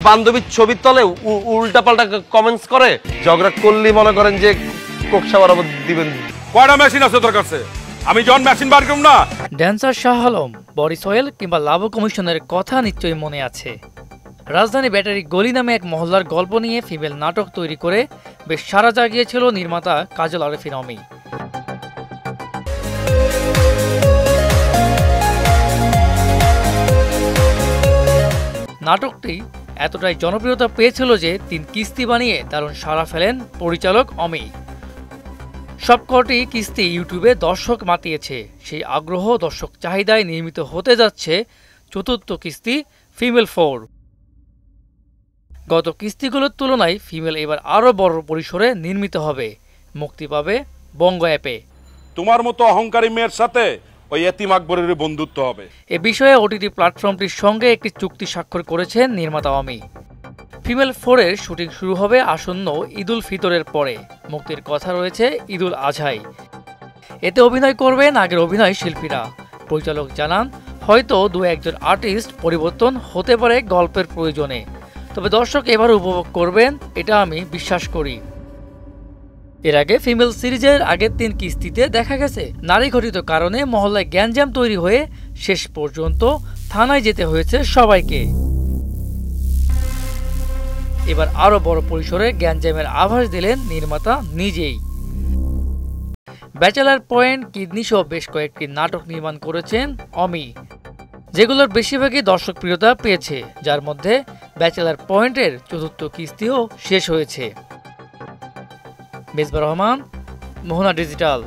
বান্ধবীর ছবির তলে উল্টা পাল্টা কমেন্টস করে, ঝগড়া করলে মনে করেন যে কোকসা বরাবর দিবেন। কয়টা মেশিন আছে তোর কাছে? আমি জন মেশিন বার করব না। Dancer Shah Alam, body soil কিংবা লাভ কমিশনের কথা নিশ্চয়ই মনে আছে। রাজধানী ব্যাটারি গলি নামে এক মহল্লার গল্প নিয়ে ফিমেল নাটক তৈরি করে বেশ সাড়া জাগিয়েছিল নির্মাতা কাজল আরেফিন অমি। নাটকটি এতটাই জনপ্রিয়তা পেয়েছিল যে 3 কিস্তি বানিয়ে দারুণ সাড়া ফেলেন পরিচালক অমি। সবকটি কিস্তি ইউটিউবে দর্শক মাতিয়েছে। সেই আগ্রহ দর্শক চাহিদায় নির্মিত হতে যাচ্ছে 4র্থ কিস্তি ফিমেল 4। গত কিস্তিগুলোর তুলনায় ফিমেল এবার আরও বড় পরিসরে নির্মিত হবে। মুক্তি পাবে বঙ্গ অ্যাপে। তোমার মতো অহংকারী মেয়ের সাথে ওই এতিম আকবরের বন্ধুত্ব হবে। এ বিষয়ে ওটিটি প্ল্যাটফর্মটির সঙ্গে একটি চুক্তি স্বাক্ষর করেছেন নির্মাতা অমি। ফিমেল 4-এর শুটিং শুরু হবে আসন্ন ঈদুল ফিতরের পরে। মুক্তির কথা রয়েছে ঈদুল আজহায়। এতে অভিনয় করবেন আগের অভিনয় শিল্পীরা। পরিচালক জানান, হয়তো 2-1 আর্টিস্ট পরিবর্তন হতে পারে গল্পের প্রয়োজনে, তবে দর্শক এবার উপভোগ করবেন এটা আমি বিশ্বাস করি। এর আগে ফিমেল সিরিজের আগের 3 কিস্তিতে দেখা গেছে নারী ঘটিত কারণে মহল্লায় গ্যাঞ্জাম তৈরি হয়ে শেষ পর্যন্ত থানায় যেতে হয়েছে সবাইকে। এবার আরো বড় পরিসরে গ্যাঞ্জামের আভাস দিলেন নির্মাতা নিজেই। ব্যাচেলার পয়েন্ট, কিডনি সহ বেশ কয়েকটি নাটক নির্মাণ করেছেন অমি, যেগুলোর বেশিরভাগই দর্শকপ্রিয়তা পেয়েছে, যার মধ্যে ব্যাচেলার পয়েন্টের 4র্থ কিস্তিও শেষ হয়েছে। মেজবা রহমান, মোহনা ডিজিটাল।